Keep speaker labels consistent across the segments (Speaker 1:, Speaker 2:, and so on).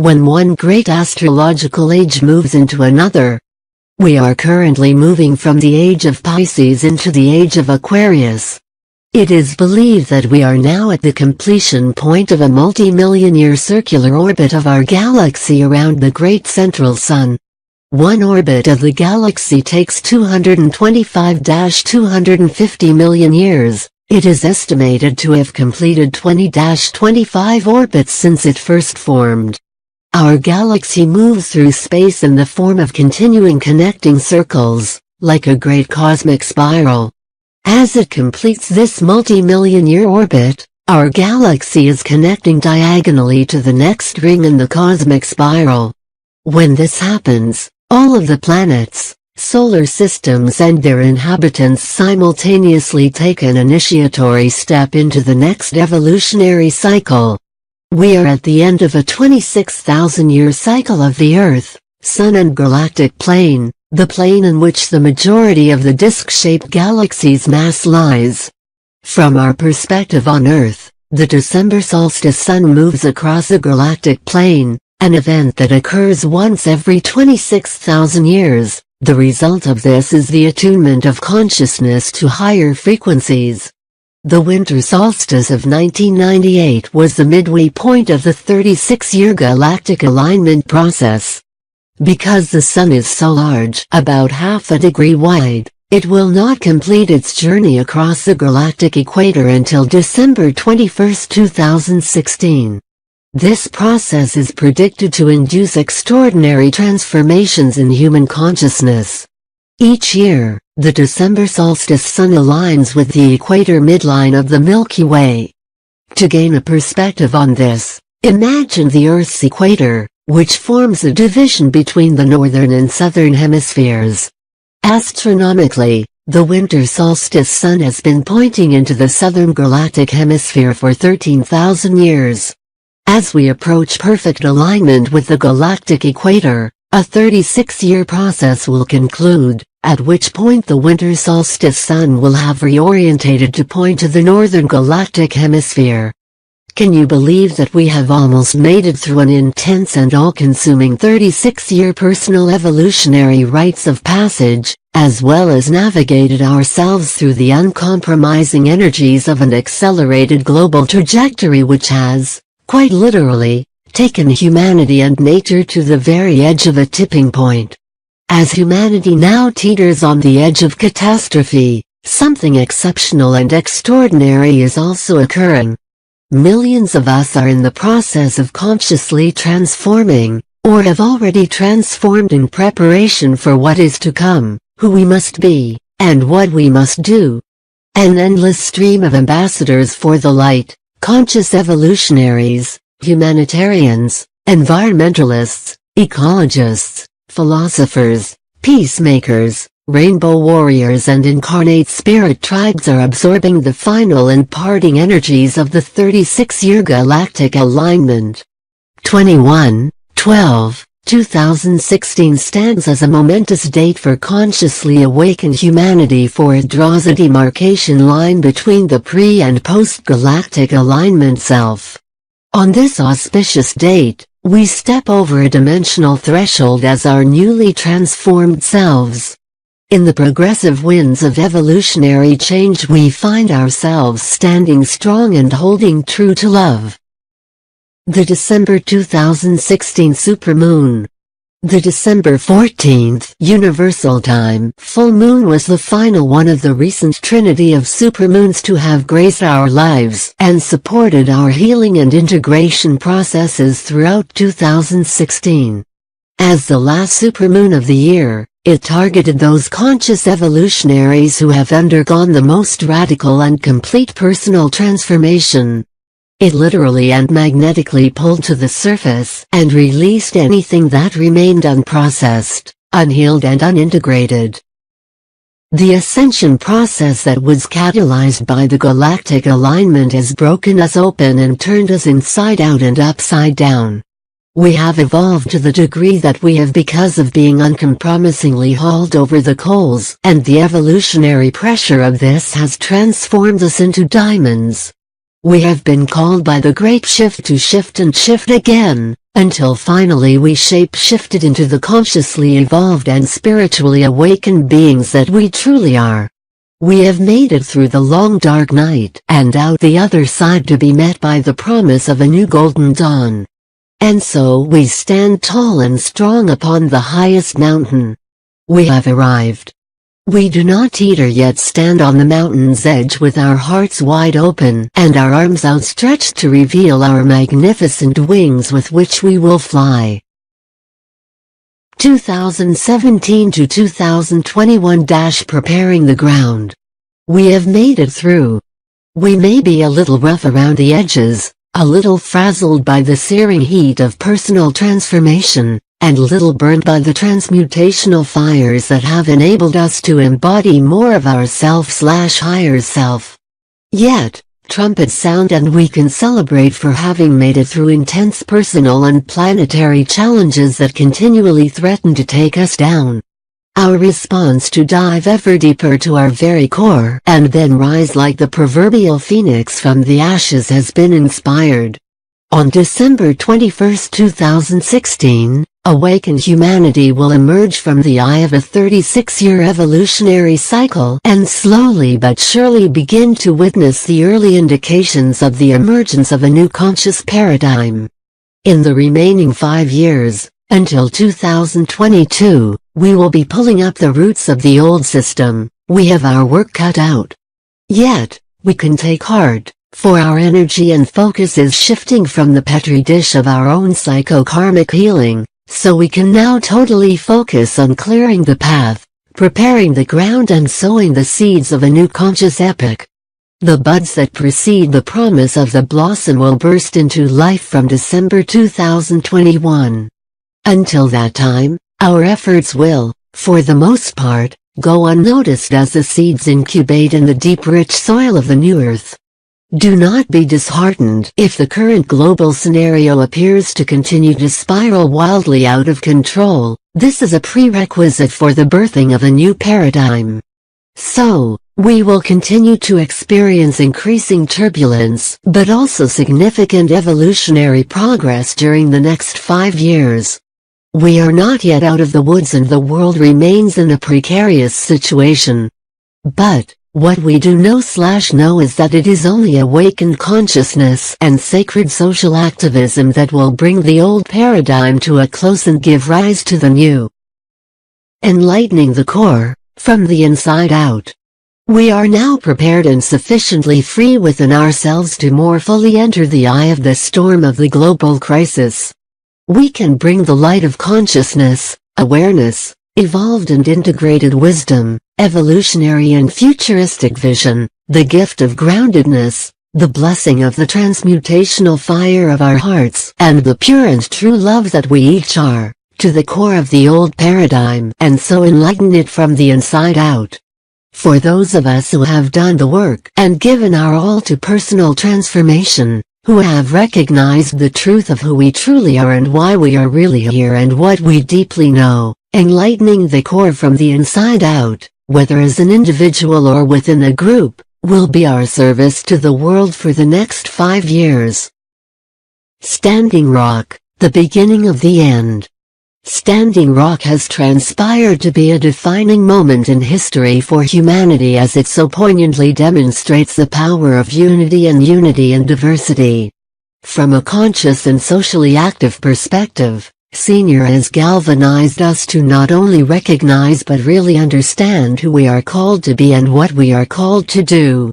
Speaker 1: when one great astrological age moves into another. We are currently moving from the age of Pisces into the age of Aquarius. It is believed that we are now at the completion point of a multi-million-year circular orbit of our galaxy around the great central sun. One orbit of the galaxy takes 225-250 million years. It is estimated to have completed 20-25 orbits since it first formed. Our galaxy moves through space in the form of continuing connecting circles, like a great cosmic spiral. As it completes this multi-million-year orbit, our galaxy is connecting diagonally to the next ring in the cosmic spiral. When this happens, all of the planets, solar systems and their inhabitants simultaneously take an initiatory step into the next evolutionary cycle. We are at the end of a 26,000-year cycle of the Earth, Sun and galactic plane, the plane in which the majority of the disk-shaped galaxy's mass lies. From our perspective on Earth, the December solstice sun moves across the galactic plane, an event that occurs once every 26,000 years. The result of this is the attunement of consciousness to higher frequencies. The winter solstice of 1998 was the midway point of the 36-year Galactic Alignment process. Because the Sun is so large, about half a degree wide, it will not complete its journey across the galactic equator until December 21, 2016. This process is predicted to induce extraordinary transformations in human consciousness. Each year, the December solstice sun aligns with the equator midline of the Milky Way. To gain a perspective on this, imagine the Earth's equator, which forms a division between the northern and southern hemispheres. Astronomically, the winter solstice sun has been pointing into the southern galactic hemisphere for 13,000 years. As we approach perfect alignment with the galactic equator, a 36-year process will conclude, at which point the winter solstice sun will have reorientated to point to the northern galactic hemisphere. Can you believe that we have almost made it through an intense and all-consuming 36-year personal evolutionary rites of passage, as well as navigated ourselves through the uncompromising energies of an accelerated global trajectory which has, quite literally, taken humanity and nature to the very edge of a tipping point? As humanity now teeters on the edge of catastrophe, something exceptional and extraordinary is also occurring. Millions of us are in the process of consciously transforming, or have already transformed in preparation for what is to come, who we must be, and what we must do. An endless stream of ambassadors for the light, conscious evolutionaries, humanitarians, environmentalists, ecologists, philosophers, peacemakers, rainbow warriors and incarnate spirit tribes are absorbing the final and parting energies of the 36-year Galactic Alignment. 21/12/2016 stands as a momentous date for consciously awakened humanity, for it draws a demarcation line between the pre- and post-galactic alignment self. On this auspicious date, we step over a dimensional threshold as our newly transformed selves. In the progressive winds of evolutionary change we find ourselves standing strong and holding true to love. The December 2016 supermoon. The December 14th Universal Time full moon was the final one of the recent trinity of supermoons to have graced our lives and supported our healing and integration processes throughout 2016. As the last supermoon of the year, it targeted those conscious evolutionaries who have undergone the most radical and complete personal transformation. It literally and magnetically pulled to the surface and released anything that remained unprocessed, unhealed and unintegrated. The ascension process that was catalyzed by the Galactic Alignment has broken us open and turned us inside out and upside down. We have evolved to the degree that we have because of being uncompromisingly hauled over the coals, and the evolutionary pressure of this has transformed us into diamonds. We have been called by the Great Shift to shift and shift again, until finally we shape-shifted into the consciously evolved and spiritually awakened beings that we truly are. We have made it through the long dark night and out the other side to be met by the promise of a new golden dawn. And so we stand tall and strong upon the highest mountain. We have arrived. We do not teeter yet stand on the mountain's edge with our hearts wide open and our arms outstretched to reveal our magnificent wings with which we will fly. 2017 to 2021 – Preparing the ground. We have made it through. We may be a little rough around the edges, a little frazzled by the searing heat of personal transformation, and little burned by the transmutational fires that have enabled us to embody more of our self/higher self. Yet, trumpets sound and we can celebrate for having made it through intense personal and planetary challenges that continually threaten to take us down. Our response to dive ever deeper to our very core and then rise like the proverbial phoenix from the ashes has been inspired. On December 21, 2016, awakened humanity will emerge from the eye of a 36-year evolutionary cycle and slowly but surely begin to witness the early indications of the emergence of a new conscious paradigm. In the remaining 5 years, until 2022, we will be pulling up the roots of the old system. We have our work cut out. Yet, we can take heart, for our energy and focus is shifting from the petri dish of our own psycho-karmic healing, so we can now totally focus on clearing the path, preparing the ground and sowing the seeds of a new conscious epoch. The buds that precede the promise of the blossom will burst into life from December 2021. Until that time, our efforts will, for the most part, go unnoticed as the seeds incubate in the deep rich soil of the new earth. Do not be disheartened if the current global scenario appears to continue to spiral wildly out of control. This is a prerequisite for the birthing of a new paradigm. So, we will continue to experience increasing turbulence, but also significant evolutionary progress during the next 5 years. We are not yet out of the woods and the world remains in a precarious situation. But, what we do know is that it is only awakened consciousness and sacred social activism that will bring the old paradigm to a close and give rise to the new. Enlightening the core, from the inside out. We are now prepared and sufficiently free within ourselves to more fully enter the eye of the storm of the global crisis. We can bring the light of consciousness, awareness, evolved and integrated wisdom, evolutionary and futuristic vision, the gift of groundedness, the blessing of the transmutational fire of our hearts, and the pure and true love that we each are, to the core of the old paradigm, and so enlighten it from the inside out. For those of us who have done the work and given our all to personal transformation, who have recognized the truth of who we truly are and why we are really here and what we deeply know, enlightening the core from the inside out, whether as an individual or within a group, will be our service to the world for the next 5 years. Standing Rock, the beginning of the end. Standing Rock has transpired to be a defining moment in history for humanity as it so poignantly demonstrates the power of unity and diversity. From a conscious and socially active perspective, Senior has galvanized us to not only recognize but really understand who we are called to be and what we are called to do.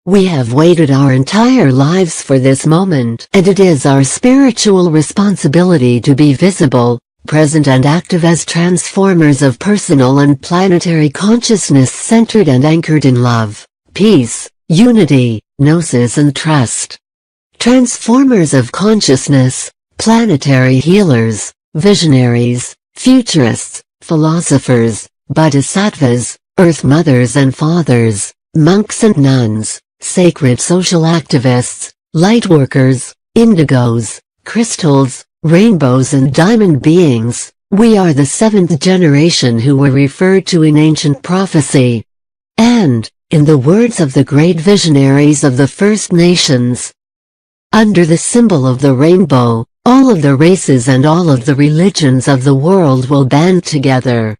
Speaker 1: We have waited our entire lives for this moment, and it is our spiritual responsibility to be visible, present and active as transformers of personal and planetary consciousness centered and anchored in love, peace, unity, gnosis and trust. Transformers of consciousness, planetary healers, visionaries, futurists, philosophers, bodhisattvas, earth mothers and fathers, monks and nuns, sacred social activists, lightworkers, indigos, crystals, rainbows and diamond beings. We are the 7th generation who were referred to in ancient prophecy. And, in the words of the great visionaries of the First Nations, under the symbol of the rainbow, All of the races and all of the religions of the world will band together.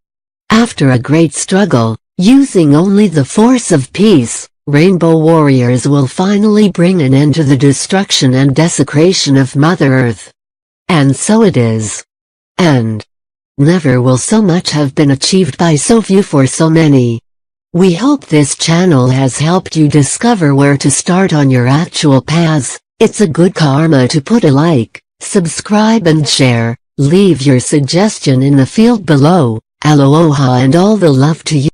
Speaker 1: After a great struggle, using only the force of peace, Rainbow Warriors will finally bring an end to the destruction and desecration of Mother Earth. And so it is. And never will so much have been achieved by so few for so many. We hope this channel has helped you discover where to start on your actual paths. It's a good karma to put a like, subscribe and share. Leave your suggestion in the field below. Aloha and all the love to you.